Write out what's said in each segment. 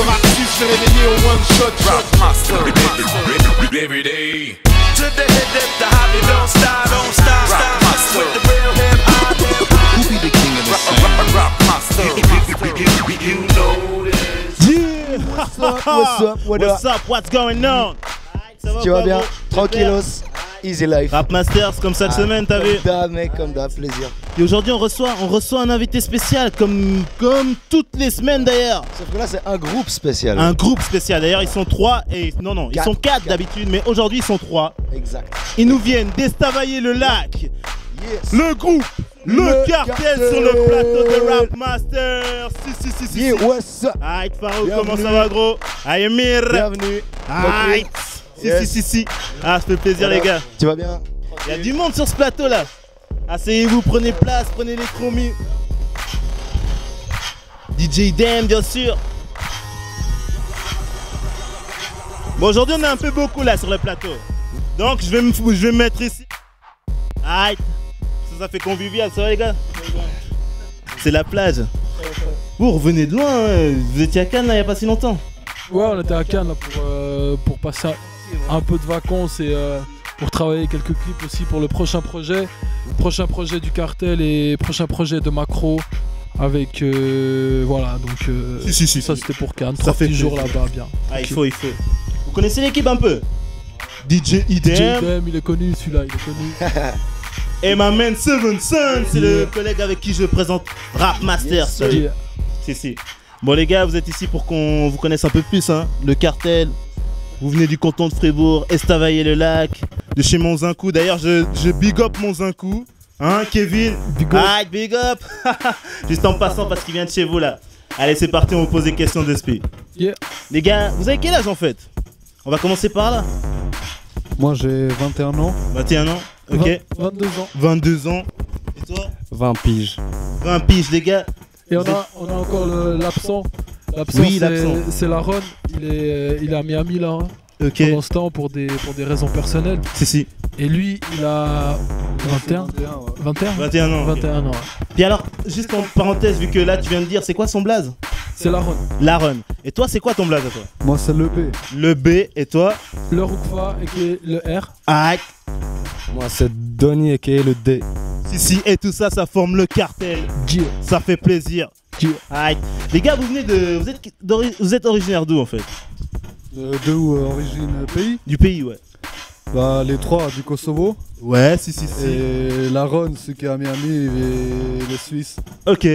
Ce rap suisse s'est réveillé au one shot. Rap master. Every day. To the hip hip, the hobby don't stop, don't stop, stop. With the real hip hop. Who be the king of the sound? Rap master. You know this. Yeah. What's up? What's going on? Tu vas bien? Tranquillos. Easy life. Rap Masters comme cette semaine, t'as vu? Comme d'hab, mec, comme d'hab, plaisir. Et aujourd'hui on reçoit un invité spécial comme toutes les semaines d'ailleurs. Sauf que là c'est un groupe spécial. Un groupe spécial, d'ailleurs ils sont 3 et... Non, ils sont 4 d'habitude, mais aujourd'hui ils sont 3. Exact. Ils nous viennent d'Estavayer le lac. Yes. Le groupe, le cartel sur le plateau de Rap Masters. Si. Yeah, what's up? Aïe Farouk, comment ça va gros? Aïe Emir. Bienvenue. Aïe. Si. Ah, ça fait plaisir les gars. Tu vas bien? Il y a du monde sur ce plateau là. Asseyez-vous, prenez place, prenez les chromis. DJ Dem bien sûr. Bon, aujourd'hui on est un peu beaucoup là sur le plateau. Donc je vais me mettre ici. Aïe. Ça fait convivial, ça va les gars? C'est la plage. Vous revenez de loin, hein. Vous étiez à Cannes là il n'y a pas si longtemps. Ouais, on était à Cannes là, pour passer un peu de vacances et pour travailler quelques clips aussi pour le prochain projet du cartel et prochain projet de Macro avec voilà donc Si. ça c'était pour Cannes, Ça 3 fait petits jours plaisir. là-bas bien. Ah, il faut. Vous connaissez l'équipe un peu? DJ Idem. JDM, il est connu celui-là, il est connu. Et ma man Seven Sun, c'est le collègue avec qui je présente Rap Masters. Yeah. Si. Bon les gars, vous êtes ici pour qu'on vous connaisse un peu plus, hein. Le cartel. Vous venez du canton de Fribourg, Estavayer le lac, de chez Monzincou. D'ailleurs, je big up Monzincou. Hein, Kevin? Big up. Ah, big up. Juste en passant parce qu'il vient de chez vous là. Allez, c'est parti, on vous pose des questions d'esprit. Yeah. Les gars, vous avez quel âge en fait? On va commencer par là. Moi j'ai 21 ans. 21 ans, ok. 22 ans. 22 ans. Et toi? 20 piges. 20 piges, les gars. Et on a encore l'absent. Oui, l'absent. C'est Laron, il est à Miami là. Hein. Ok. Pendant ce temps pour des raisons personnelles. Si. Et lui, il a 21 21 ans. 21 ans. Ouais. Puis alors, juste en parenthèse, vu que là tu viens de dire, c'est quoi son blaze? C'est Laron. Laron. Et toi, c'est quoi ton blaze à toi? Moi c'est le B. Le B, et toi? Le Roukfa et le R. Ah, Moi c'est Donny et le D. si, et tout ça, ça forme le cartel. Yeah. Ça fait plaisir. Yeah. Aïe. Les gars, vous êtes originaire d'où en fait? De où origine pays? Du pays, ouais. Bah les trois du Kosovo. Ouais, si. Et Laron, ceux qui est à Miami et les Suisses. Ok.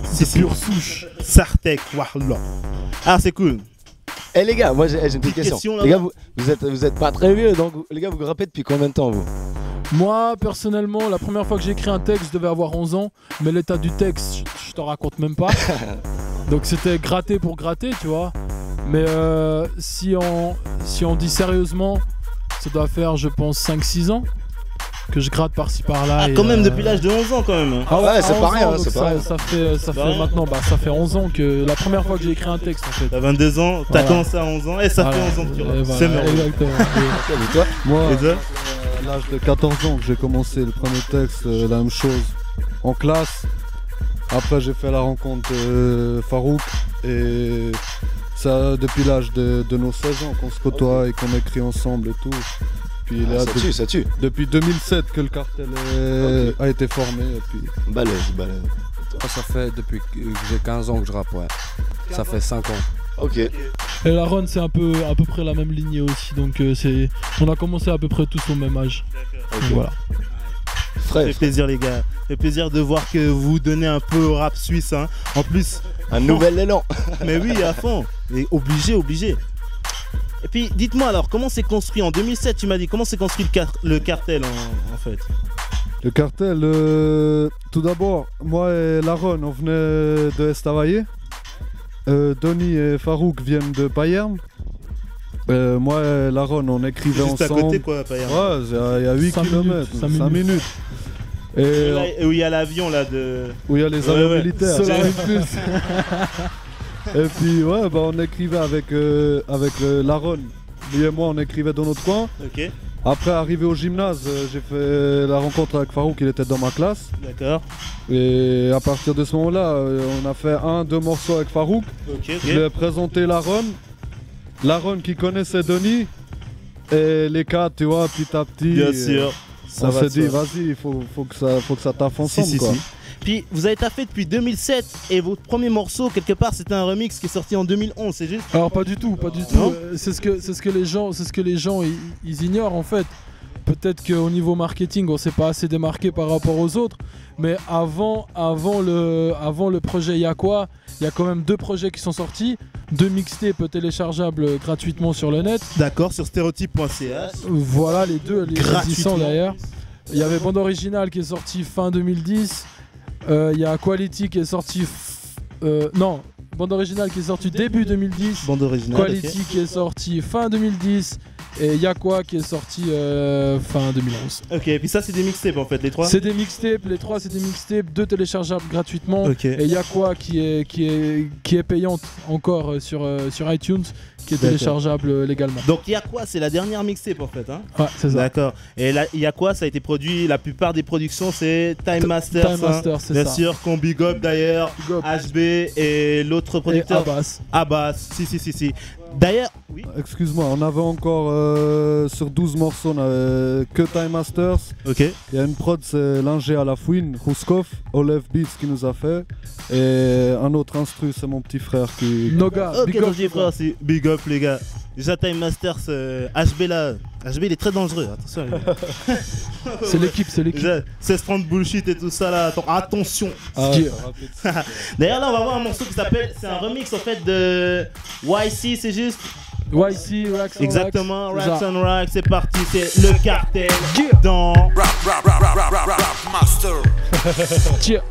Si. Pure souche. Sartek, wallah. Ah, c'est cool. Eh les gars, moi j'ai une petite question, question. là, Les gars, vous êtes pas très vieux, donc les gars vous rappez depuis combien de temps vous? Moi, personnellement, la première fois que j'ai écrit un texte, je devais avoir 11 ans. Mais l'état du texte, je t'en raconte même pas. Donc c'était gratter pour gratter, tu vois. Mais si on dit sérieusement, ça doit faire, je pense, 5-6 ans que je gratte par-ci par-là. Ah, quand même, depuis l'âge de 11 ans quand même. Hein. Ah ouais, c'est à pas 11 rien, ans, c'est pas rien. Ça fait maintenant, ça fait 11 ans que la première fois que j'ai écrit un texte en fait. T'as 22 ans, t'as Voilà. commencé à 11 ans, et ça Voilà. fait 11 ans que tu Et rappes. voilà, C'est merveilleux. exactement. Et toi? Moi Et toi? à l'âge de 14 ans que j'ai commencé le premier texte, la même chose en classe. Après j'ai fait la rencontre de Farouk et ça depuis l'âge de nos 16 ans qu'on se côtoie et qu'on écrit ensemble et tout. Puis là, Ça tue. depuis 2007 que le cartel a été formé. Et puis... Balèze. Ça fait depuis que j'ai 15 ans que je rappe, ouais. Ça fait 5 ans. Ok. Et la Ron, c'est à peu près la même lignée aussi. Donc on a commencé à peu près tous au même âge. Donc, voilà. Ça fait plaisir les gars. Ça fait plaisir de voir que vous donnez un peu au rap suisse. Hein. En plus, Un nouvel élan. mais oui, à fond. Et obligé. Et puis, dites-moi alors, comment s'est construit en 2007, tu m'as dit, comment s'est construit le cartel en fait? Le cartel, tout d'abord, moi et Laron, on venait de Estavayer. Donny et Farouk viennent de Payerne. Moi et Laron, on écrivait Juste ensemble. à côté quoi, Payerne. Ouais, il y a 8 5 km, 5 minutes. Et Là, où il y a l'avion là de... où il y a les avions Ouais. militaires. Solaris Plus. Et puis ouais, bah, on écrivait avec Laron. Lui et moi, on écrivait dans notre coin. Ok. Après, arrivé au gymnase, j'ai fait la rencontre avec Farouk, il était dans ma classe. D'accord. Et à partir de ce moment-là, on a fait 2 morceaux avec Farouk. Ok. Je lui ai présenté Laron. Laron qui connaissait Denis. Et les 4, tu vois, petit à petit. Bien sûr. Ça On va s'est de dit, soi. vas-y, il faut que ça taffe ensemble, quoi. Puis vous avez taffé depuis 2007 et votre premier morceau quelque part c'était un remix qui est sorti en 2011, c'est juste? Alors pas du tout, pas du tout. Non. C'est ce que les gens ils ignorent en fait. Peut-être qu'au niveau marketing on s'est pas assez démarqué par rapport aux autres, mais avant le projet Y'a quoi, il y a quand même 2 projets qui sont sortis, 2 mixtapes téléchargeables gratuitement sur le net. D'accord, sur stéréotype.ch. Voilà les deux, les Gratuitement. existants d'ailleurs. Il y avait Bande Originale qui est sorti fin 2010. Il y a Quality qui est sorti. Non, Bande Originale qui est sorti début 2010. Bande originale. Quality qui est sorti fin 2010. Et Y'a quoi qui est sorti fin 2011. Ok, puis ça c'est des mixtapes en fait, les 3. C'est des mixtapes, les 3 c'est des mixtapes, 2 téléchargeables gratuitement. Ok. Et Y'a quoi qui est payante encore sur iTunes, qui est D'accord. téléchargeable légalement. Donc Y'a quoi, c'est la dernière mixtape en fait, hein? Ouais, c'est ça. D'accord. Et là, Y'a quoi, ça a été produit, la plupart des productions c'est Time Master. Time Master, c'est bien ça. sûr, qu'on big up d'ailleurs, Big up. HB et l'autre Et producteur. Abbas. Abbas, si. D'ailleurs, oui. Excuse-moi, on avait encore sur 12 morceaux, on avait que Time Masters. Ok. Il y a une prod, c'est l'ingé à la fouine, Rouskov, Olev Beats qui nous a fait. Et un autre instru, c'est mon petit frère qui. Noga, Ok, big up, donc j'ai frère aussi. Big up les gars. Déjà Time Masters, HB là. HB il est très dangereux, attention les gars. C'est l'équipe, c'est l'équipe. Déjà, 16-30 bullshit et tout ça là, attention. Ah, Qui- ça va. D'ailleurs là on va voir un morceau qui s'appelle, c'est un remix en fait de YC, c'est juste. YC, Rax on Exactement, Rax. Racks Ça. on Rack, c'est parti, c'est le cartel dans Rap master. Tiens.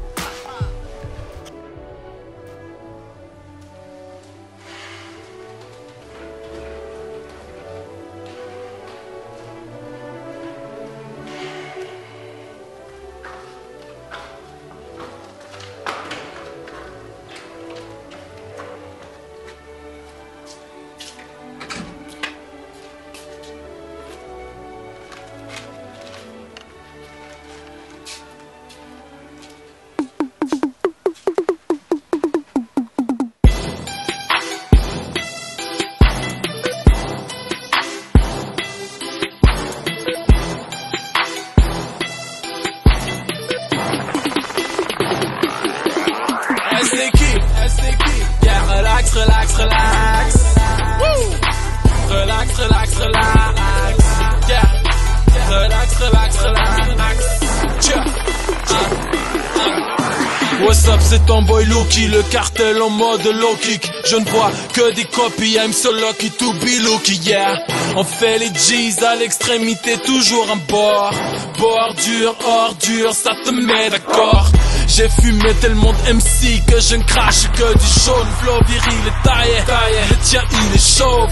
Yeah, relax. Woo. Relax. Yeah, relax. Tiens. What's up, c'est ton boy Loki, le cartel en mode low kick. Je ne vois que des copies, I'm so lucky to be lucky, yeah. On fait les G's à l'extrémité, toujours un bord. Bordure, ordure, ça te met d'accord. J'ai fumé tellement de MC que je ne crache que du jaune. Flow viril et taillé, le tien il est chauve.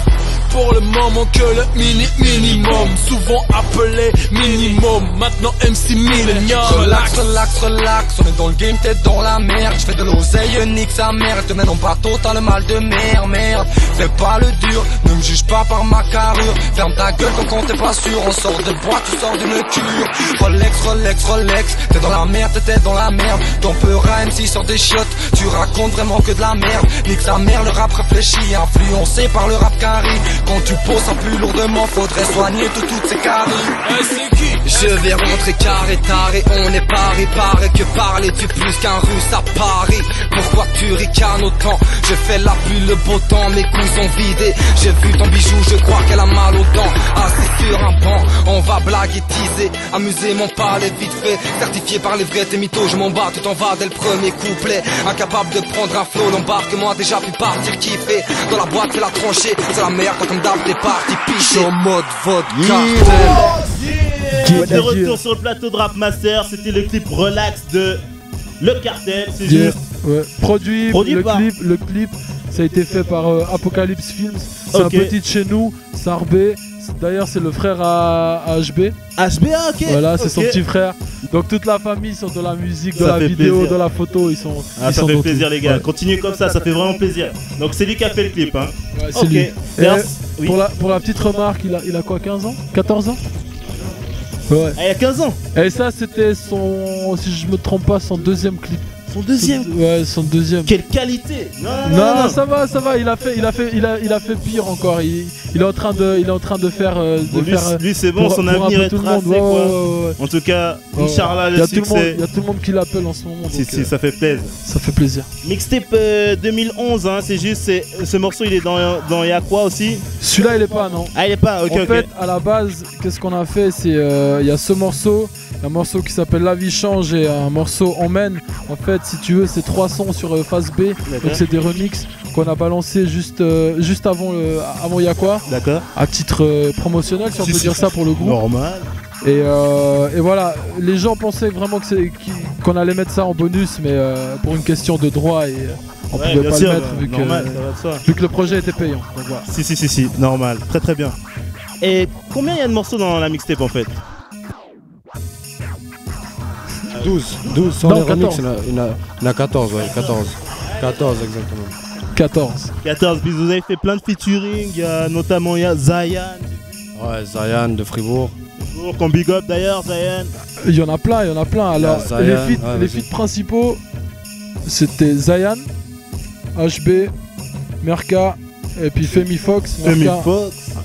Pour le moment que le minimum, souvent appelé minimum, maintenant MC Millennium. Relax, on est dans le game, t'es dans la merde. J'fais de l'oseille, nique sa mère. Je te mène en bateau, t'as le mal de merde. Fais pas le dur, ne me juge pas par ma carrure. Ferme ta gueule quand t'es pas sûr. On sort de boîte, tu sors d'une cure. Rolex, t'es dans la merde, Ton peur à MC sur des chiottes. Tu racontes vraiment que de la merde. Nique sa mère, le rap réfléchi, influencé par le rap carré. Quand tu poses un plus lourdement, faudrait soigner toutes ces caries. C'est qui? Je vais rentrer carré taré, on est paré que parler tu plus qu'un russe à Paris. Pourquoi tu ricanes autant? Je fais la pluie, le beau temps, mes couilles sont vidées. J'ai vu ton bijou, je crois qu'elle a mal aux dents. Assis sur un banc, on va blaguer, teaser, amuser mon palais vite fait. Certifié par les vrais, tes mythos, je m'en bats, tout en va dès le premier couplet. Incapable de prendre un flow, l'embarquement a déjà pu partir kiffer. Dans la boîte, fais la tranchée, c'est la merde quand comme d'hab, t'es parti picher. En mode vodka. De retour sur le plateau de Rap Master, c'était le clip relax de Le Cartel, c'est Yeah. juste. Ouais. Produit par- le clip, ça a été fait par Apocalypse Films. C'est Ok. un petit de chez nous, Sarbé. D'ailleurs, c'est le frère à HB. HBA, ok. Voilà, c'est son ok. petit frère. Donc toute la famille sont dans la musique, Ça dans la fait vidéo, plaisir. dans la photo, ils sont. Ah, ils ça sont fait dans plaisir tout. les gars, Ouais. continuez comme ça fait vraiment plaisir. Donc c'est lui qui a fait le clip hein. Ouais, c'est Ok. lui. D'ailleurs, Et oui. pour la petite remarque, il a quoi, 15 ans 14 ans Ouais. Ah, il y a 15 ans. Et ça, c'était son, si je me trompe pas, son deuxième clip. Son deuxième. Ouais, son deuxième. Quelle qualité. Non, ça va, il a fait pire encore. Il est en train de faire. Lui, c'est bon, son avenir est tracé, quoi. Ouais. En tout cas, Inch'Allah, le succès. Il y a tout le monde qui l'appelle en ce moment. Si, ça fait plaisir. Ça fait plaisir. Mixtape 2011, hein, c'est juste, ce morceau, il est dans Y'a quoi aussi? Celui-là, il est pas, non. Ah, il est pas, ok. En fait, à la base, qu'est-ce qu'on a fait? C'est, il y a ce morceau. Un morceau qui s'appelle La vie change et un morceau Emmène. En fait, si tu veux, c'est 3 sons sur phase B. Donc c'est des remixes qu'on a balancés juste avant Y'a quoi. D'accord. À titre promotionnel, si on peut dire ça pour le groupe. Normal. Et voilà, les gens pensaient vraiment qu'on allait mettre ça en bonus, mais pour une question de droit, et on pouvait pas le mettre vu que le projet était payant. Donc voilà. Si, normal. Très très bien. Et combien il y a de morceaux dans la mixtape en fait? 12 sans les remix, il y en a 14, ouais, 14 exactement. 14, puis vous avez fait plein de featuring, notamment il y a Zayan. Ouais, Zayan de Fribourg. Qu'on big up d'ailleurs, Zayan. Il y en a plein. Alors, les feats principaux, c'était Zayan, HB, Merka, et puis Femi Fox.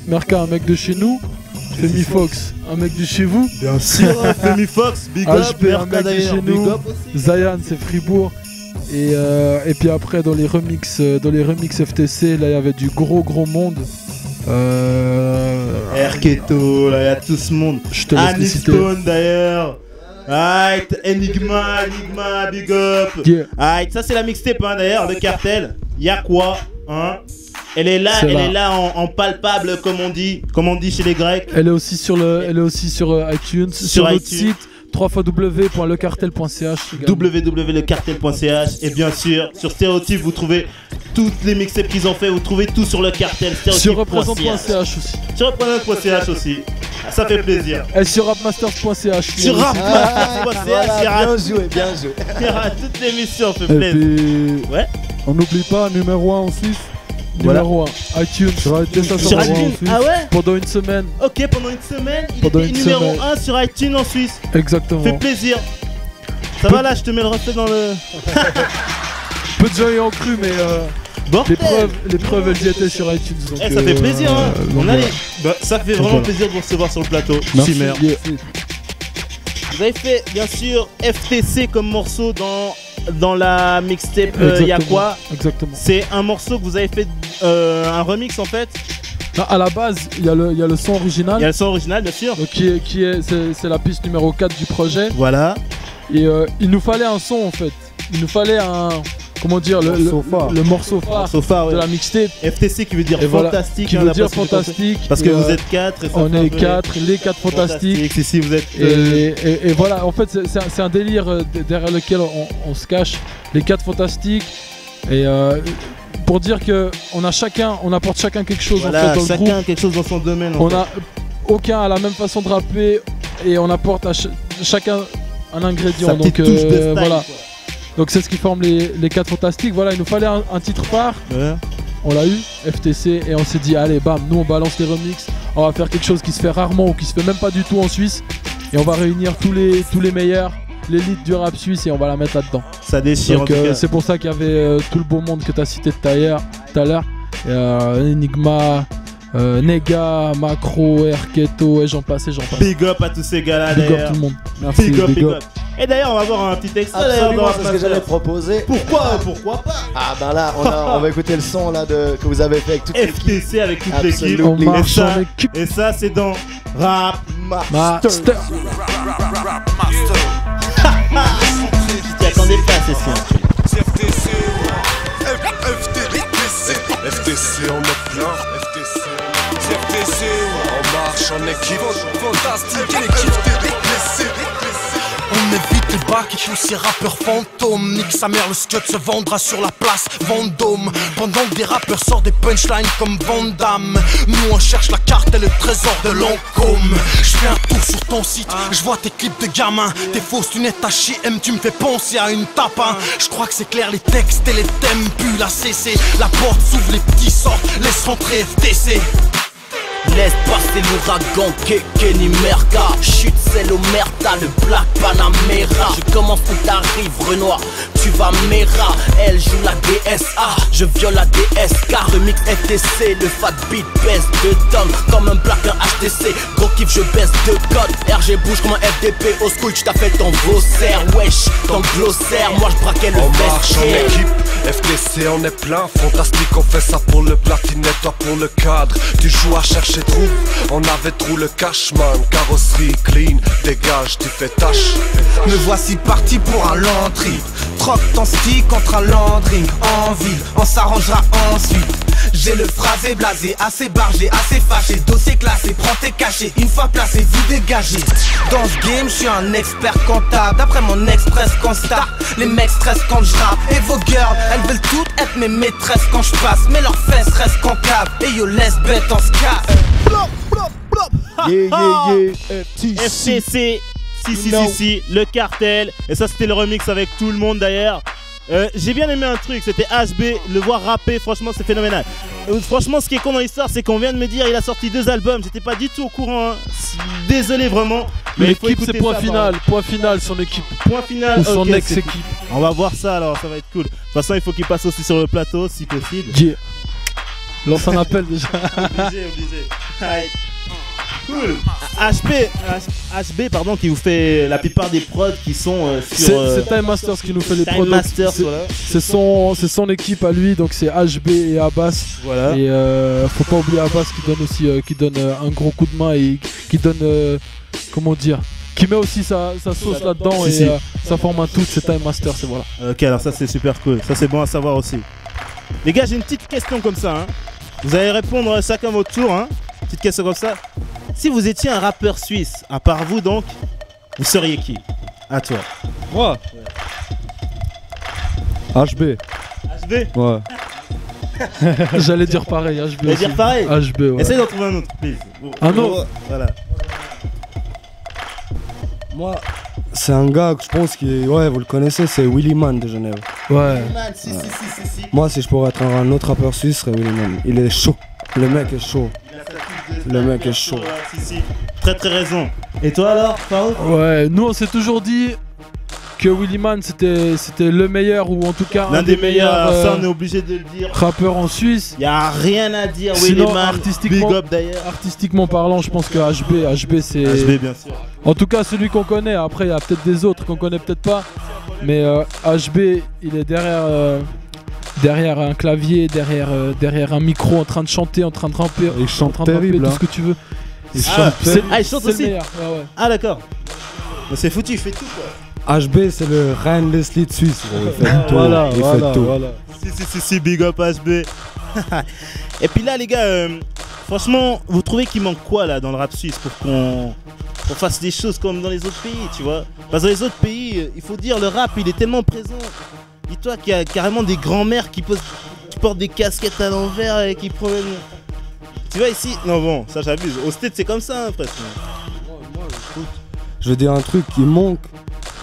Merka, un mec de chez nous. Femi Fox, un mec de chez vous. Bien sûr, Femi Fox, big up. HB, un mec de chez nous. Zayan, c'est Fribourg. Et puis après, dans les remix FTC, là, il y avait du gros monde. Erketo, là, il y a tout ce monde. Je te laisse citer. Stone d'ailleurs. Alright, Enigma, big up. Yeah. Alright, ça c'est la mixtape hein, d'ailleurs, le cartel. Y'a quoi hein? Elle est là en palpable comme on dit chez les Grecs. Elle est aussi sur iTunes, sur notre site www.lecartel.ch www.lecartel.ch et bien sûr sur Stéréotype vous trouvez toutes les mixtapes qu'ils ont fait, vous trouvez tout sur le cartel. Sur représente.ch aussi. Sur représente.ch aussi. Ça fait plaisir. Et sur rapmasters.ch. Sur rapmasters.ch. Bien joué. Il y aura toutes les missions, fait plaisir. Ouais. On n'oublie pas numéro 1 en Suisse. Numéro 1, iTunes. Sur iTunes. Ah ouais? Pendant une semaine. Ok, pendant une semaine, il était numéro 1 sur iTunes en Suisse. Exactement. Fait plaisir. Ça va là, je te mets le reflet dans le... Peu de gens y ont cru, mais les preuves elles y étaient sur iTunes. Donc, ça fait plaisir hein. On a ça fait vraiment voilà. plaisir de vous recevoir sur le plateau. Merci. Yeah. Vous avez fait bien sûr FTC comme morceau dans la mixtape Y'a quoi? Exactement. C'est un morceau que vous avez fait un remix en fait. Non, à la base, il y a le son original. Il y a le son original bien sûr. Donc, c'est la piste numéro 4 du projet. Voilà. Et il nous fallait un son en fait. Il nous fallait comment dire, le morceau phare de la mixtape. FTC qui veut dire fantastique. Qui veut dire fantastique. Parce que vous êtes 4. On est 4, les 4 fantastiques. Si vous êtes. Et voilà, en fait, c'est un délire derrière lequel on se cache. Les 4 fantastiques. Et pour dire qu'on apporte chacun quelque chose voilà, en fait, dans le groupe. Chacun quelque chose dans son domaine. Aucun a la même façon de rapper. Et on apporte à chacun un ingrédient. Sa petite touche de style, voilà. Quoi. Donc c'est ce qui forme les 4 fantastiques. Voilà, il nous fallait un titre phare. Ouais. On l'a eu, FTC, et on s'est dit allez bam, nous on balance les remixes. On va faire quelque chose qui se fait rarement ou qui se fait même pas du tout en Suisse. Et on va réunir tous les meilleurs, l'élite du rap suisse, et on va la mettre là-dedans. Ça déchire. Donc c'est pour ça qu'il y avait tout le beau monde que tu as cité tout à l'heure. Enigma, Nega, Macro, Erketo, et j'en passe. Big up à tous ces gars-là. Big up tout le monde. Merci, big up. Et d'ailleurs, on va voir un petit extrait. Absolument, c'est ce que j'allais proposer. Pourquoi pas? Ah ben là, on va écouter le son là que vous avez fait avec toute l'équipe. FTC avec toute l'équipe. On marche en équipe. Et ça, c'est dans Rap Master. Tu t'y attendais pas, c'est ça. FTC en mode plein. FTC, on marche en équipe. Fantastique, l'équipe TDC. On évite les bacs et tous ces rappeurs fantômes. Nique sa mère, le scud se vendra sur la place Vendôme. Pendant que des rappeurs sortent des punchlines comme Van Damme, nous on cherche la carte et le trésor de Lancôme. Je fais un tour sur ton site, je vois tes clips de gamins. Tes fausses lunettes HM, tu me fais penser à une tapin. Je crois que c'est clair, les textes et les thèmes puent la CC. La porte s'ouvre, les petits sortent, laisse rentrer FTC. Laisse passer l'ouragan, Kenny Merca. Chute, c'est l'Omerta, le Black Panamera. Je commence où t'arrives, Renoir, tu vas Mera. Elle joue la DSA, je viole la DSK. Remix FTC, le fat beat baisse de tonnes. Comme un Black, un HTC, gros kiff, je baisse de code. RG bouge comme un FDP, au school, tu t'as fait ton glossaire. Wesh, ton glossaire, moi je braquais le vestiaire. FTC on est plein, fantastique, on fait ça pour le platine, toi pour le cadre. Tu joues à chercher trou, on avait trop le cashman. Carrosserie clean, dégage, tu fais tâche. Me voici parti pour un long trip. Troque ton stick contre un landring. En ville, on s'arrangera ensuite. J'ai le phrasé blasé, assez bargé, assez fâché. Dossier classé, prends tes cachets. Une fois placé, vous dégagez. Dans ce game, je suis un expert comptable. D'après mon express constat, les mecs stressent quand je rappe. Et vos girls, elles veulent toutes être mes maîtresses quand je passe. Mais leurs fesses restent concaves. Et yo, laisse bête en ska. FTC, si, le cartel. Et ça, c'était le remix avec tout le monde d'ailleurs. J'ai bien aimé un truc, c'était HB, le voir rapper, franchement c'est phénoménal. Franchement ce qui est con dans l'histoire c'est qu'on vient de me dire il a sorti 2 albums, j'étais pas du tout au courant, hein. Désolé vraiment. Mais l'équipe c'est point final, son équipe. Point final, ou son okay, ex-équipe. On va voir ça alors, ça va être cool. De toute façon il faut qu'il passe aussi sur le plateau si possible. Yeah. Lance un appel déjà. Obligé. Allez. Cool. HB pardon qui vous fait la plupart des prods qui sont sur c'est Time Masters qui nous fait les prods. Voilà. C'est son équipe à lui, donc c'est HB et Abbas. Voilà. Et faut pas oublier Abbas qui donne aussi qui donne un gros coup de main et qui donne comment dire, qui met aussi sa sauce là-dedans et ça forme un tout, c'est Time Masters et voilà. Ok, alors ça c'est super cool, ça c'est bon à savoir aussi. Les gars, j'ai une petite question comme ça, hein. Vous allez répondre chacun votre tour, hein. Petite question comme ça. Si vous étiez un rappeur suisse, à part vous donc, vous seriez qui? À toi. Moi HB. HB? Ouais. J'allais dire pareil, HB. J'allais dire pareil? HB, ouais. Essaye d'en trouver un autre, please. Un autre? Voilà. Moi, c'est un gars que je pense qui, ouais, vous le connaissez, c'est Willy Man de Genève. Ouais. Si. Moi, si je pourrais être un autre rappeur suisse, ce serait Willy Man. Il est chaud. Le mec est chaud. Le mec est chaud. Si. Très raison. Et toi alors, Farouk? Ouais, nous on s'est toujours dit que Willy Man c'était le meilleur ou en tout cas l'un des meilleurs, ça on est obligé de le dire. Rappeur en Suisse. Y a rien à dire, Willy Man, big up d'ailleurs. Artistiquement parlant, je pense que HB c'est... HB bien sûr. En tout cas celui qu'on connaît, après il y a peut-être des autres qu'on connaît peut-être pas. Mais HB il est derrière un clavier, derrière un micro, en train de chanter, en train de ramper, il chante terrible, tout ce que tu veux. Il chante aussi. Ouais. Ah d'accord. C'est foutu, il fait tout quoi. HB c'est le Ryan Leslie de Suisse. Il fait tout. Il fait tout. Si, big up HB. Et puis là les gars, franchement, vous trouvez qu'il manque quoi là dans le rap suisse pour qu'on fasse des choses comme dans les autres pays, tu vois? Parce que dans les autres pays, il faut dire, le rap il est tellement présent. Dis-toi qu'il y a carrément des grands-mères qui portent des casquettes à l'envers et qui promènent. Tu vois ici? Non bon, ça j'abuse. Au Stade c'est comme ça hein, presque. Je veux dire un truc qui manque.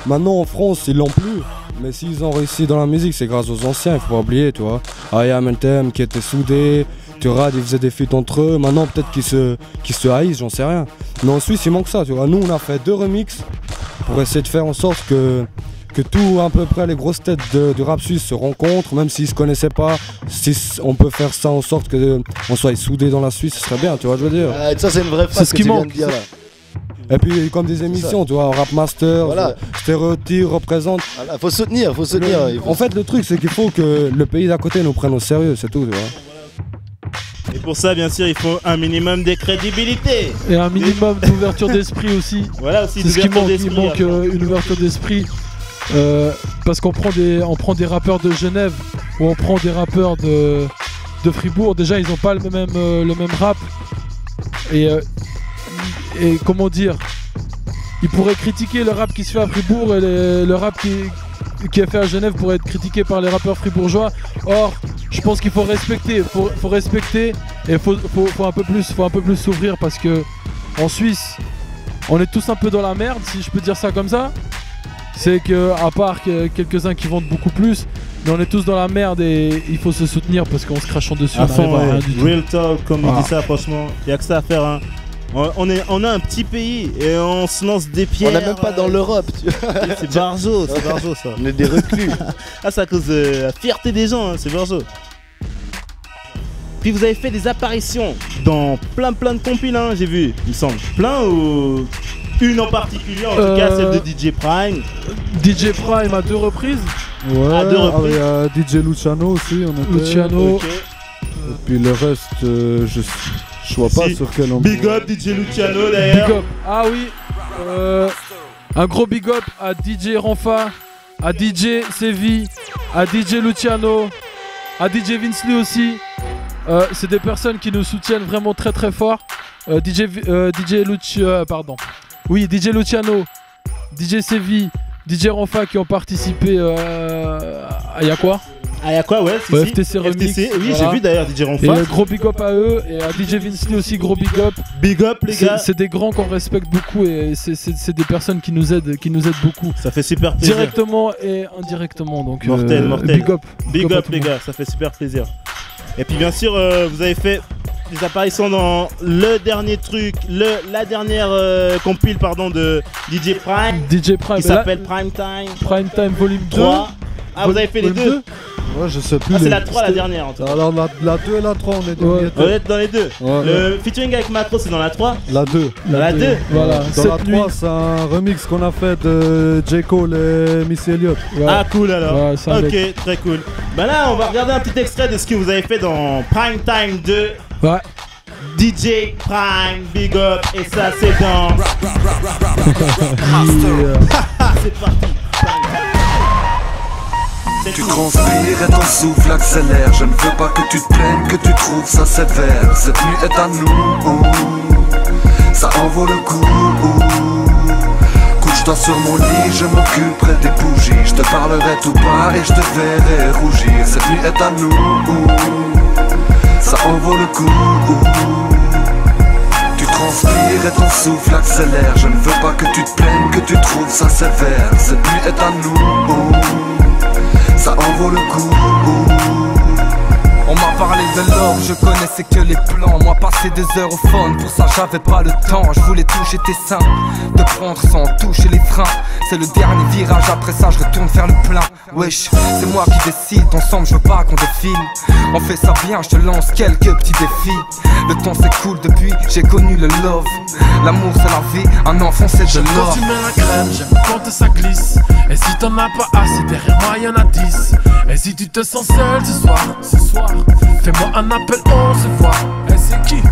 Maintenant en France ils l'ont plus. Mais s'ils ont réussi dans la musique c'est grâce aux anciens, il faut pas oublier, tu vois. Ayam et Tem qui étaient soudés. Turad ils faisaient des feats entre eux. Maintenant peut-être qu'ils se haïssent, j'en sais rien. Mais en Suisse il manque ça, tu vois. Nous on a fait 2 remixes pour essayer de faire en sorte que tout à peu près les grosses têtes du rap suisse se rencontrent, même s'ils se connaissaient pas. Si on peut faire ça en sorte qu'on soit soudés dans la Suisse, ce serait bien, tu vois, je veux dire. Ça c'est une vraie phrase que tu viens de dire là. Et puis comme des émissions, tu vois, Rap Master, voilà. Stéréotype représente. Voilà, faut soutenir. En fait le truc c'est qu'il faut que le pays d'à côté nous prenne au sérieux, c'est tout, tu vois. Et pour ça bien sûr il faut un minimum de crédibilité. Et un minimum d'ouverture d'esprit aussi. Voilà aussi, c'est ce qui manque, il manque une ouverture d'esprit. Parce qu'on prend des rappeurs de Genève ou on prend des rappeurs de Fribourg, déjà ils ont pas le même rap et comment dire, ils pourraient critiquer le rap qui se fait à Fribourg et le rap qui est fait à Genève pourrait être critiqué par les rappeurs fribourgeois. Or je pense qu'il faut respecter, et faut un peu plus s'ouvrir parce que en Suisse on est tous un peu dans la merde, si je peux dire ça comme ça. c'est que à part quelques-uns qui vendent beaucoup plus, mais on est tous dans la merde et il faut se soutenir parce qu'en se crachant dessus, on n'arrive à rien du tout. Real talk, comme il dit ça, franchement, il n'y a que ça à faire. Hein. On a un petit pays et on se lance des pierres. On n'est même pas dans l'Europe, tu vois. C'est Barjo, ça. On est des reclus. Ah, c'est à cause de la fierté des gens, hein, c'est Barjo. Puis vous avez fait des apparitions dans plein de compiles, hein, j'ai vu, il me semble. Plein ou une en particulier, en tout cas celle de DJ Prime. DJ Prime à 2 reprises. Ouais, à 2 reprises. Il y a DJ Luciano aussi. Luciano. Okay. Et puis le reste, je vois pas sur quel endroit. Big up DJ Luciano d'ailleurs. Big up. Ah oui. Un gros big up à DJ Renfa, à DJ Sevi, à DJ Luciano, à DJ Vince Lee aussi. C'est des personnes qui nous soutiennent vraiment très très fort. DJ Luciano, DJ Sevi, DJ Renfa qui ont participé à Yakwa. Ah, y'a quoi, ouais, FTC Remix. FTC, oui, voilà. J'ai vu d'ailleurs DJ Renfa. Et gros big up à eux, et à DJ Vince Lee aussi, gros big up. Big up, les gars. C'est des grands qu'on respecte beaucoup et c'est des personnes qui nous aident beaucoup. Ça fait super plaisir. Directement et indirectement, donc mortel. Big up. Big up, les gars, ça fait super plaisir. Et puis bien sûr, vous avez fait des apparitions dans le dernier truc, la dernière compile de DJ Prime. DJ Prime. Qui s'appelle Prime Time. Prime Time Volume 3. Ah, vous avez fait les deux? Ouais, je sais plus. Ah, c'est la 3 la dernière en tout cas. Alors la 2 et la 3, on est dans les deux. Ouais, le featuring avec Macro, c'est dans la 3? La 2. Dans la 2. Voilà. Dans la 3, c'est un remix qu'on a fait de J. Cole et Missy Elliott. Ouais. Ah, cool alors. Ouais, ok, très cool. Bah là, on va regarder un petit extrait de ce que vous avez fait dans Prime Time 2. Ouais. DJ Prime, big up. Et ça, c'est dans. C'est parti. Tu transpires et ton souffle accélère. Je ne veux pas que tu te plaignes, que tu trouves ça sévère. Cette nuit est à nous, ça en vaut le coup. Couche-toi sur mon lit, je m'occuperai des bougies. Je te parlerai tout bas et je te verrai rougir. Cette nuit est à nous, ça en vaut le coup. Tu transpires et ton souffle accélère. Je ne veux pas que tu te plaignes, que tu trouves ça sévère. Cette nuit est à nous, ça en vaut le coup. On m'a parlé de l'or, je connaissais que les plans. Moi passer des heures au phone, pour ça j'avais pas le temps. Je voulais toucher tes seins, te prendre sans toucher les freins. C'est le dernier virage, après ça je retourne faire le plein. Wesh, c'est moi qui décide, ensemble je veux pas qu'on défile. On fait ça bien, je te lance quelques petits défis. Le temps s'écoule depuis, j'ai connu le love. L'amour c'est la vie, un enfant c'est de l'or. Quand tu mets la crème, j'aime quand ça glisse. Et si t'en as pas assez, derrière moi y'en a 10. Et si tu te sens seul ce soir, fais-moi un appel, on se voit. Et c'est qui?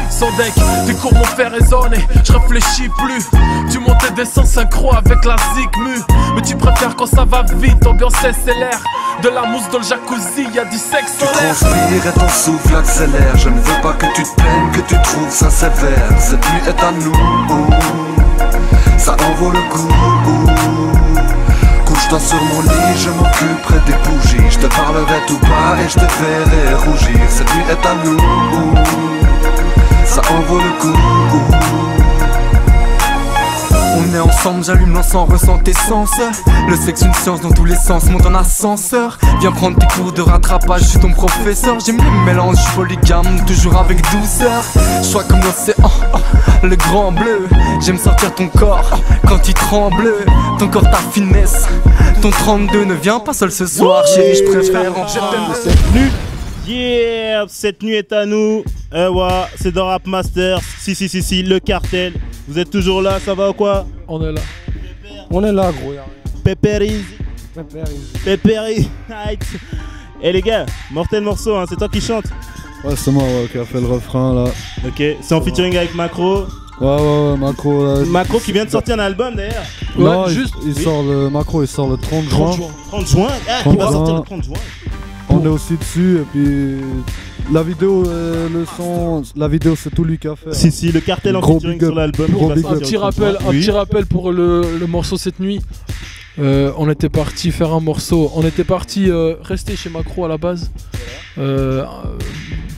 Sans deck, tu cours mon fer résonner, je réfléchis plus. Tu montes et descends synchro avec la zigmu. Mais tu préfères quand ça va vite, ambiance SLR. De la mousse dans le jacuzzi, y'a du sexe en l'air. Tu transpires et ton souffle accélère. Je ne veux pas que tu te plaignes, que tu trouves ça sévère. Cette nuit est à nous, ça en vaut le coup. Couche-toi sur mon lit, je m'occuperai des bougies. Je te parlerai tout bas et je te verrai rougir. Cette nuit est à nous, ça en vaut le coup. On est ensemble, j'allume l'encens, ressens tes sens. Le sexe une science dans tous les sens, monte en ascenseur. Viens prendre tes cours de rattrapage, je suis ton professeur. J'aime les mélanges, je suis polygame, toujours avec douceur. Je sois comme l'océan, le grand bleu. J'aime sortir ton corps quand il tremble. Ton corps, ta finesse, ton 32 ne vient pas seul ce soir. Chérie, je préfère en cette nuit. Yeah, cette nuit est à nous. Ouais, c'est dans Rap Masters. Si, le cartel. Vous êtes toujours là, ça va ou quoi? On est là. On est là, gros. Peppery. Eh les gars, mortel morceau, hein, c'est toi qui chante? Ouais, c'est moi qui a fait le refrain là. Ok, c'est en featuring avec Macro. Ouais, Macro là. Macro qui vient de sortir un album d'ailleurs. Non, ouais, juste. Macro il sort le 30 juin. 30 juin. Ah, 30 il va sortir juin. le 30 juin. On est aussi dessus et puis la vidéo, le son, la vidéo c'est tout lui qui a fait. Si, le cartel en featuring sur l'album. Un petit rappel pour le morceau cette nuit. On était parti faire un morceau. On était parti rester chez Macro à la base.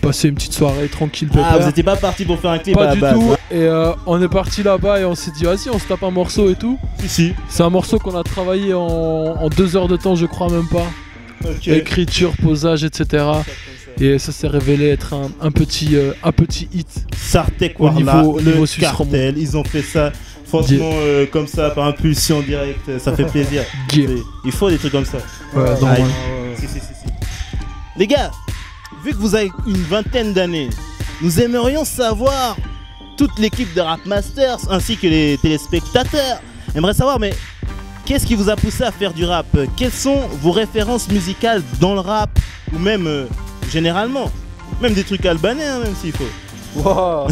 Passer une petite soirée tranquille. Ah, pépère. vous étiez pas parti pour faire un clip à Pas la du base. tout. Hein. Et on est parti là-bas et on s'est dit, vas-y, on se tape un morceau et tout. Si. C'est un morceau qu'on a travaillé en 2 heures de temps, je crois même pas. Ok. Écriture, posage, etc. Et ça s'est révélé être un petit hit. Sartek Au niveau le suisse romand. cartel, ils ont fait ça. Franchement, comme ça, par impulsion directe, ça fait plaisir. Il faut des trucs comme ça. Ouais, normal. Si. Les gars, vu que vous avez une vingtaine d'années, nous aimerions savoir, toute l'équipe de Rap Masters ainsi que les téléspectateurs aimeraient savoir, mais qu'est-ce qui vous a poussé à faire du rap? Quelles sont vos références musicales dans le rap? Ou même généralement? Même des trucs albanais, hein, même s'il faut. Wow.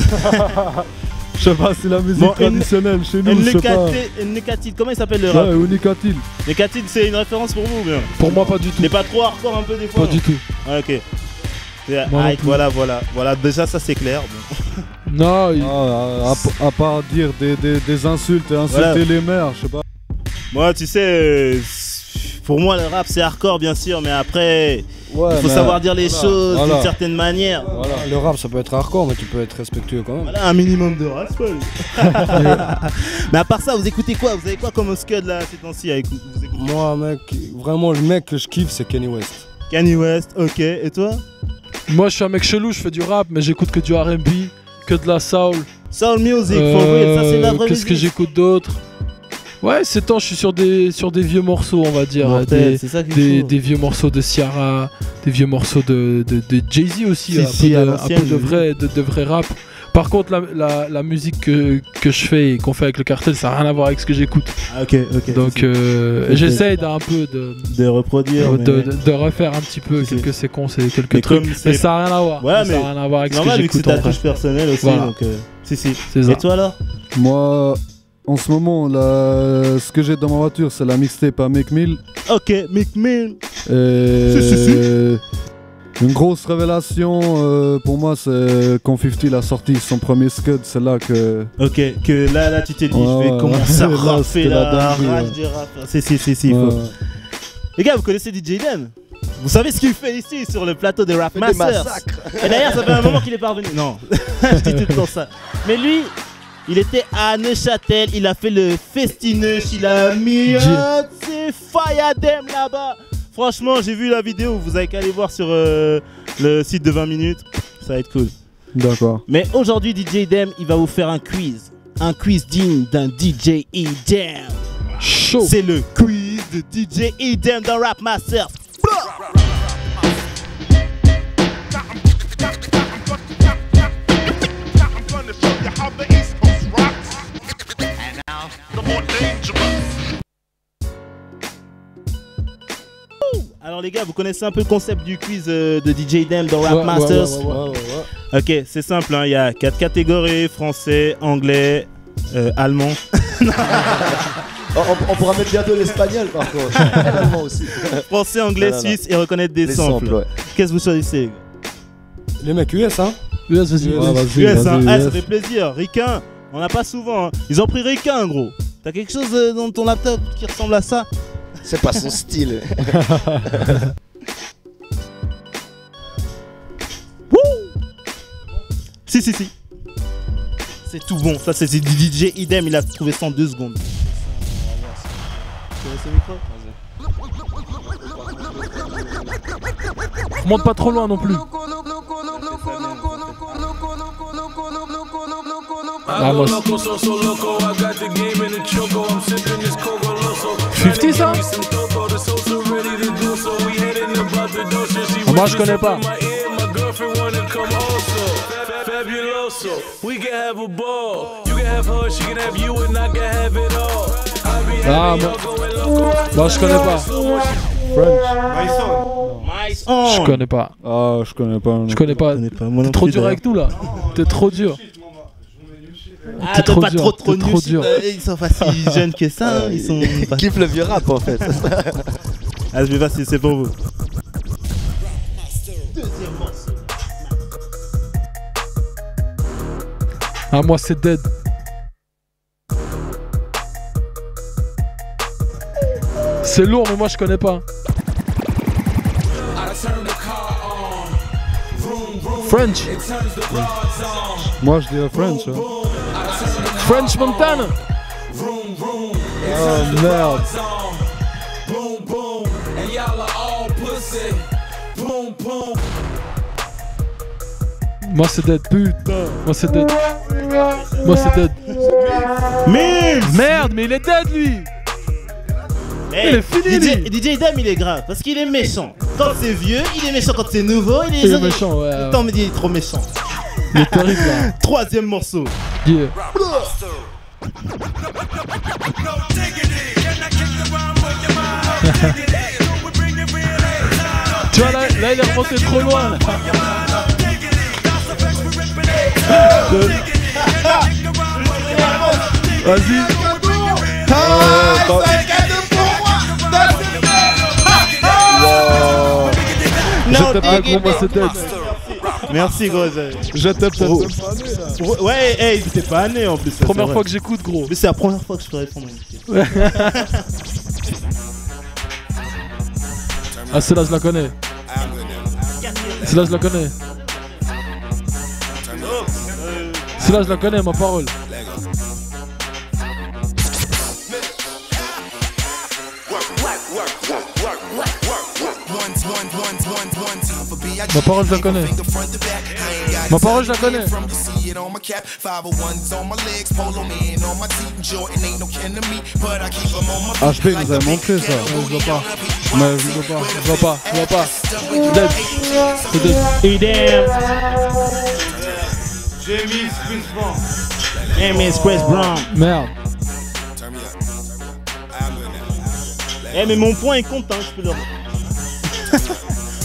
Je sais pas, c'est la musique traditionnelle chez nous, je sais pas. Nekatil, comment il s'appelle le rap? Ouais, Nekatil. Nekatil, c'est une référence pour vous ou bien? Pour moi, pas du tout. Mais pas trop hardcore un peu des fois? Pas du tout. Ah, ok. Moi non plus. Voilà, déjà ça c'est clair. Bon. Non, à part dire des insultes et insulter les mères, je sais pas. Moi, tu sais, pour moi le rap c'est hardcore bien sûr, mais après il faut savoir dire les choses d'une certaine manière. Voilà. Le rap ça peut être hardcore, mais tu peux être respectueux quand même. Voilà, un minimum de respect. Mais à part ça, vous écoutez quoi? Vous avez quoi comme Scud là ces temps-ci à écouter? Moi, mec, vraiment le mec que je kiffe c'est Kanye West. Kanye West, ok. Et toi? Moi, je suis un mec chelou, je fais du rap, mais j'écoute que du R&B, que de la soul. Soul music, for real, ça c'est de la vraie Qu'est-ce musique. que j'écoute d'autre? Ouais, ces temps, je suis sur des vieux morceaux, on va dire. Mortel, c'est ça qu'il faut. Des vieux morceaux de Ciara, des vieux morceaux de Jay-Z aussi, Si, à un l'ancienne, peu de vrai rap. Par contre, la musique que je fais et qu'on fait avec le cartel, ça n'a rien à voir avec ce que j'écoute. Ah, ok. Donc j'essaye d'un peu de reproduire, de refaire un petit peu quelques séquences et quelques Mais trucs. comme Mais c'est- ça n'a rien à voir. Ouais, Ça n'a rien à voir avec ce que normal vu que c'est j'écoute en ta vrai. touche personnelle aussi, Voilà. donc si. C'est ça. Et toi alors? Moi, en ce moment, ce que j'ai dans ma voiture, c'est la mixtape à Meek Mill. Ok, Meek Mill. Si. Une grosse révélation pour moi, c'est quand 50 a sorti son premier scud, c'est là que. Ok, que là tu t'es dit, je vais commencer à Là, rapper c'était la la dinguerie, rage ouais. du rap. Si, il faut. Les gars, vous connaissez DJ Dem? Vous savez ce qu'il fait ici sur le plateau des Rap Des Masters? massacres. Et d'ailleurs, ça fait un moment qu'il est parvenu. Non, je dis tout le temps ça. Mais lui, il était à Neuchâtel, il a fait le festineux, il a mis c'est Fayadem là-bas. Franchement, j'ai vu la vidéo, vous avez qu'à aller voir sur le site de 20 minutes, ça va être cool. D'accord. Mais aujourd'hui, DJ Dem, il va vous faire un quiz. Un quiz digne d'un DJ Dem. Chaud. C'est le quiz de DJ Dem dans Rap Masters. Alors les gars, vous connaissez un peu le concept du quiz de DJ Dem dans Rap Masters? Ok, c'est simple, hein, il y a 4 catégories, français, anglais, allemand. On pourra mettre bientôt l'espagnol par contre. Allemand aussi. Français, anglais, Non. suisse et reconnaître des Les samples. samples, ouais. Qu'est-ce que vous choisissez? Les mecs US, hein? US, vas-y. US, hein. Ah, ça fait plaisir. Ricain, on n'a pas souvent. Hein. Ils ont pris Ricain, gros. T'as quelque chose dans ton laptop qui ressemble à ça? C'est pas son style. Si. C'est tout bon. Ça, c'est du DJ Idem. Il a trouvé ça en 2 secondes. Tu veux ce micro? Monte pas trop loin non plus. Ah, moi, 50 ça? Moi je connais pas. Ah, moi je connais pas. Je connais pas. Ah, je connais pas. Je connais pas. T'es trop dur avec nous là. T'es trop dur. Ah, t'es pas trop trop dur. Ils sont pas si jeunes que ça. Ils sont. Ils kiffent le vieux rap en fait. Ah, je vais voir si c'est pour vous. Ah, moi c'est dead. C'est lourd, mais moi je connais pas. French. Moi je dirais French. Hein. French Montana. Oh merde. Moi c'est dead, putain. Moi c'est dead. Moi c'est dead. Merde, mais il est dead lui. Hey, il est fini lui. DJ Dame il est grave parce qu'il est méchant. Quand c'est vieux, il est méchant. Quand c'est nouveau, il est méchant. Ouais. Attends, mais il est trop méchant. Il est terrible là. Troisième morceau. Yeah. Tu vois là il est remonté trop loin là. Vas-y. Je tape pas gros, moi c'est dead. Merci gros. Je tape ça. Ouais, hey, t'es pas né en plus. Première fois que j'écoute gros. Mais c'est la première fois que je peux répondre. Ah celle-là je la connais. Celle-là je la connais. Celle-là je la connais, ma parole. Ma parole je la connais. Ma parole je la connais. HB nous a montré ça. Je vois pas. Mais je vois pas. Je vois pas. Dead. C'est dead. Idem. J'ai mis Chris Brown. J'ai mis Chris Brown. Merde. Eh mais mon point est content, je peux le...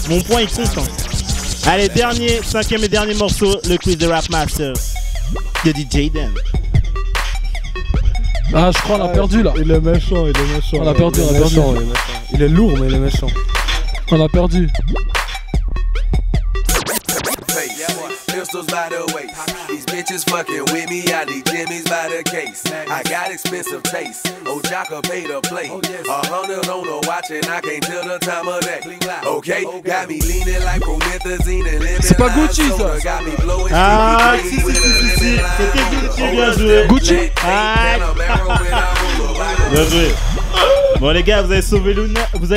Mon point est content. Allez, dernier, cinquième et dernier morceau, le quiz de Rap Master de DJ Dame. Ah, je crois qu'on a perdu là. Il est méchant, il est méchant. On a perdu, on a perdu. Il est lourd, mais il est méchant. On a perdu. Pistols by the way. These bitches fucking with me. I need Jimmy's by the case. I got expensive taste. Oh, Jocka pay to play. 100 on the watch and I can't tell the time of day. Okay, got me leaning like promethazine and lemon. C'est pas Gucci ça. Got me blowing. Ah, si, c'était Gucci, bien joué. Gucci. Ah. Bien joué. Bon les gars, vous avez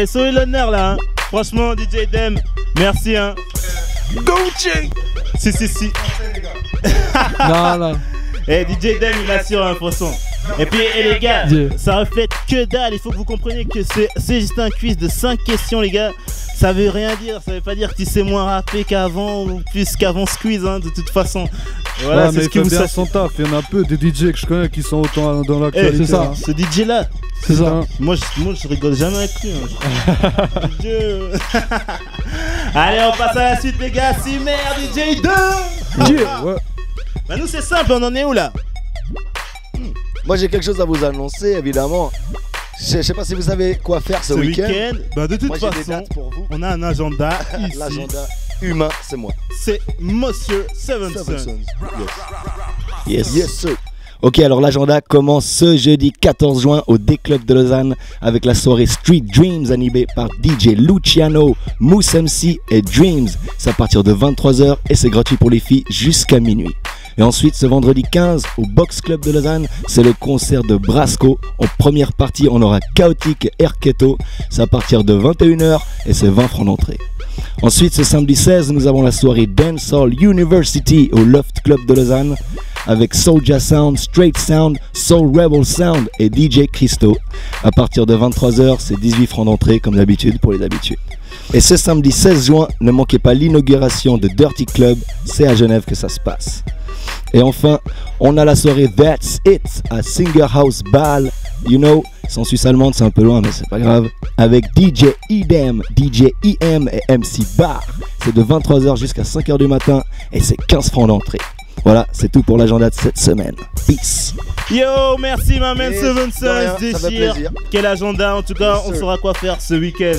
sauvé l'honneur là. Hein. Franchement, DJ Dame, merci hein. Gucci. Si. Non. Eh, DJ Dame, il assure un poisson. Et puis, les gars, ça reflète que dalle. Il faut que vous compreniez que c'est juste un quiz de 5 questions, les gars. Ça veut rien dire. Ça veut pas dire que tu sais moins rapper qu'avant ou plus qu'avant ce quiz, hein, de toute façon. Voilà, ouais, c'est ce que vous savez. Son taf. Il y en a peu des DJ que je connais qui sont autant dans l'actualité. C'est ça. Hein. Ce DJ là. C'est ça. Moi, je rigole jamais avec lui. Hein. Dieu. Allez, on passe à la suite, les gars. Si merde, DJ 2. Ouais. Bah, nous, c'est simple. On en est où là? Moi, j'ai quelque chose à vous annoncer, évidemment. Je sais pas si vous savez quoi faire ce week-end. Bah, de toute moi, façon, on a un agenda ici. L'agenda humain, c'est moi. C'est Monsieur Sevenson. Yes, sir. Ok, alors l'agenda commence ce jeudi 14 juin au D-Club de Lausanne avec la soirée Street Dreams animée par DJ Luciano, Mousse MC et Dreams. C'est à partir de 23h et c'est gratuit pour les filles jusqu'à minuit. Et ensuite, ce vendredi 15 au Box Club de Lausanne, c'est le concert de Brasco. En première partie, on aura Chaotic et Erketo. C'est à partir de 21h et c'est 20 francs d'entrée. Ensuite, ce samedi 16, nous avons la soirée Dancehall University au Loft Club de Lausanne avec Soulja Sound, Straight Sound, Soul Rebel Sound et DJ Christo. À partir de 23h, c'est 18 francs d'entrée comme d'habitude pour les habitués. Et ce samedi 16 juin, ne manquez pas l'inauguration de Dirty Club, c'est à Genève que ça se passe. Et enfin, on a la soirée That's It à Singer House Ball. You know, c'est en Suisse allemande, c'est un peu loin, mais c'est pas grave. Avec DJ Idem, DJ IM et MC Bar. C'est de 23h jusqu'à 5h du matin et c'est 15 francs d'entrée. Voilà, c'est tout pour l'agenda de cette semaine. Peace. Yo, merci ma man, Seven de rien, Sons, ça fait Déchire. plaisir. Quel agenda, en tout cas, on saura quoi faire ce week-end.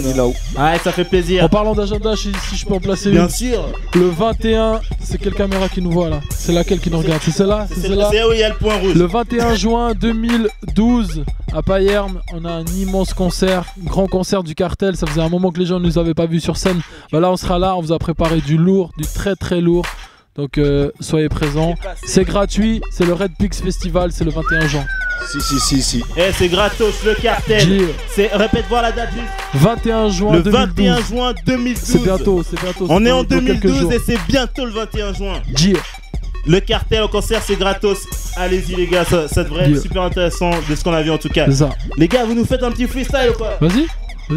Ouais, ça fait plaisir. En parlant d'agenda, si je peux en placer Bien une. sûr. Le 21, c'est quelle caméra qui nous voit là? C'est laquelle qui nous regarde? C'est celle-là? C'est là où il y a le point rouge. Le 21 juin 2012, à Payerne, on a un immense concert, grand concert du Cartel. Ça faisait un moment que les gens ne nous avaient pas vus sur scène. Bah là, on sera là, on vous a préparé du lourd, du très très lourd. Donc soyez présents. C'est gratuit, c'est le Red Pix Festival, c'est le 21 juin. Si. Eh, c'est gratos, le Cartel. Répète voir la date juste. 21 juin le 2012. 21 juin 2012. C'est bientôt. On est en dans quelques 2012 jours. et c'est bientôt le 21 juin. Yeah. Le Cartel au concert, c'est gratos. Allez-y les gars, ça devrait être super intéressant de ce qu'on a vu en tout cas. C'est ça. Les gars, vous nous faites un petit freestyle ou quoi? Vas-y.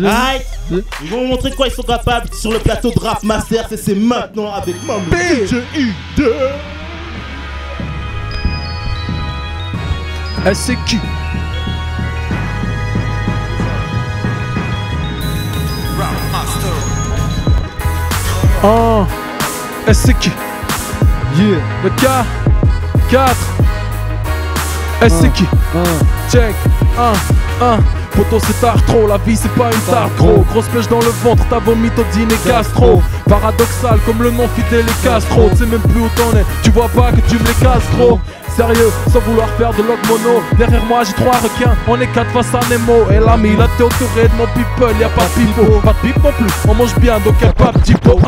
Aïe. Ils vont vous montrer de quoi ils sont capables sur le plateau de Rap Masters et c'est maintenant avec Mamou DJ. C'est qui? C'est qui? Yeah. Le K4. C'est qui? Check. Poto c'est tard trop, la vie c'est pas une tarte gros. Grosse pêche dans le ventre, t'as vomi au dîner gastro. Paradoxal comme le nom fidèle et Castro. Tu sais même plus où t'en es, tu vois pas que tu me les casses trop. Sérieux, sans vouloir faire de log mono. Derrière moi j'ai 3 requins, on est 4 face à Nemo. Et l'ami, là t'es entouré de mon people, y'a pas de pipeau. Pas de pipe non plus, on mange bien donc y'a pas de typo.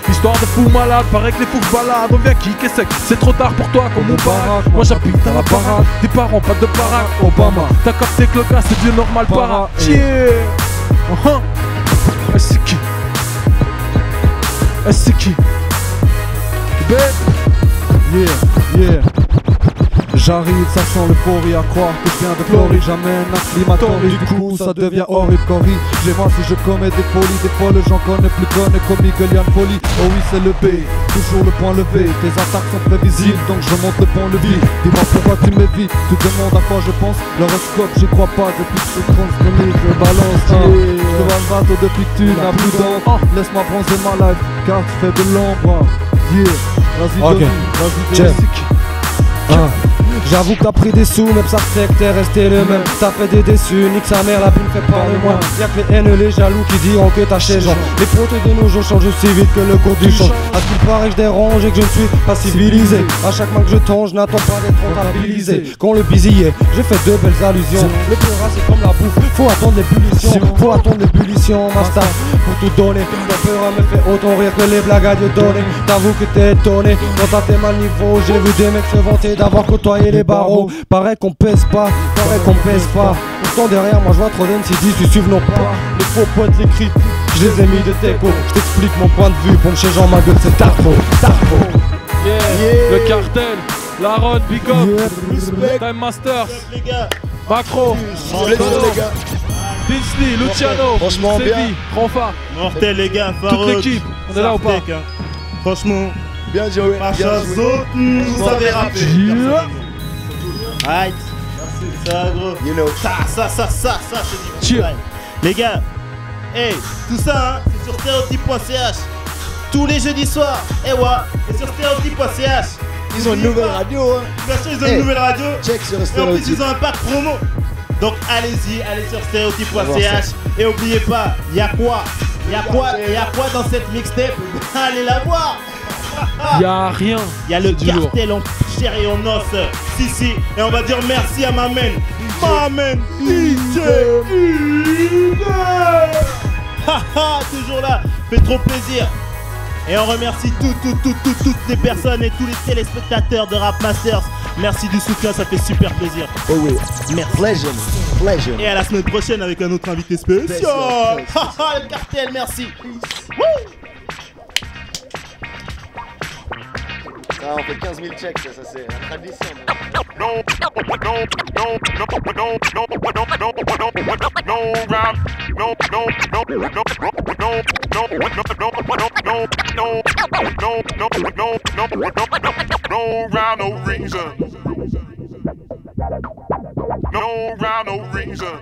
Histoire de fou malade, paraît que les fous baladent. On vient kicker sec, c'est trop tard pour toi comme Moubarak. Moi j'habite à la parade, tes parents pas de Barack Obama. T'as capté que le gars c'est du normal para. Yeah. C'est qui? C'est qui? Yeah. J'arrive, ça sent le pori à croire que je viens de Floride. J'amène un climatori, du coup ça devient horrible. Corrie, j'ai moi si je commets des folies. Des folles, j'en connais plus connes comme Miguel Yann Folie. Oh oui, c'est le B, toujours le point levé. Tes attaques sont prévisibles, donc je monte le pont-levis. Dis-moi pourquoi tu m'évites, tu demandes à quoi je pense. L'horoscope, j'y crois pas depuis que je suis transformé. Je balance, je te vois le bateau depuis que tu n'as plus d'encre. Laisse-moi bronzer ma life, car tu fais de l'ombre. Yeah, vas-y, vas-y, j'avoue que t'as pris des sous, même ça fait que t'es resté le même. T'as fait des déçus, nique sa mère, la vie ne fait pas le moins. Y'a que les haineux, les jaloux qui diront que t'as chez gens. Les potes de nos jours changent aussi vite que le cours du change. À ce qu'il paraît que je dérange et que je ne suis pas civilisé. À chaque main que je tends, je n'attends pas d'être comptabilisé. Quand le busy est, je fais de belles allusions. Le peur c'est comme la bouffe, faut attendre l'ébullition. Faut attendre l'ébullition, ma star, pour tout donner. Ton peur me fait autant rire que les blagues à Dieu donner. T'avoues que t'es étonné, quand t'as tes mal niveau. J'ai vu des mecs se vanter d'avoir côtoyé les barreaux. Pareil qu'on pèse pas, Pourtant derrière moi je vois trop d'NCD, tu suives non pas. Les faux potes, les critiques, je les ai mis de teco. Je t'explique mon point de vue, pour me chez Jean ma gueule c'est tard trop. Yeah. Le Cartel, Laron, Big Up, Time Masters, Macro, Dinsley, Luciano, franchement bien. Ronfa, mortel les gars, toute l'équipe, on est là ou pas? Franchement, bien joué. vous avez rappelé. Aïe, ça gros. You know. Ça, c'est du travail. Les gars, hey, tout ça, hein, c'est sur stéréotype.ch. Tous les jeudis soirs, et sur stéréotype.ch. Ils ont une nouvelle radio, hein. Bien sûr, ils ont une nouvelle radio. Check sur et en plus, Stéréotype. ils ont un pack promo. Donc allez-y, allez sur stéréotype.ch. Et oubliez pas, y'a quoi dans cette mixtape? Allez la voir. Y'a rien. Y'a le Cartel en chair et en os. Si. Et on va dire merci à ma main DJ Hugues. Toujours là, fait trop plaisir. Et on remercie toutes les personnes et tous les téléspectateurs de Rap Masters. Merci du soutien, ça fait super plaisir. Oh oui. Merci. Pleasure. Et à la semaine prochaine avec un autre invité spécial. Le Cartel, merci. Ah, on fait 15 000 checks, ça c'est la tradition. No rhyme, no reason. No rhyme, no reason.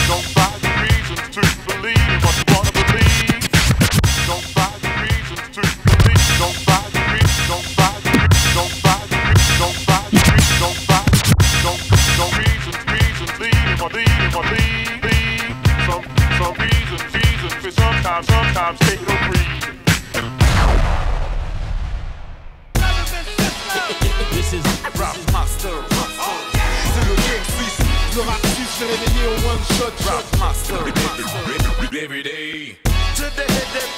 Don't find reasons to believe what you wanna believe. Don't find reasons to believe. C'est le game 6, le rap 6, j'ai réveillé au one shot. Rap master, every day. To the head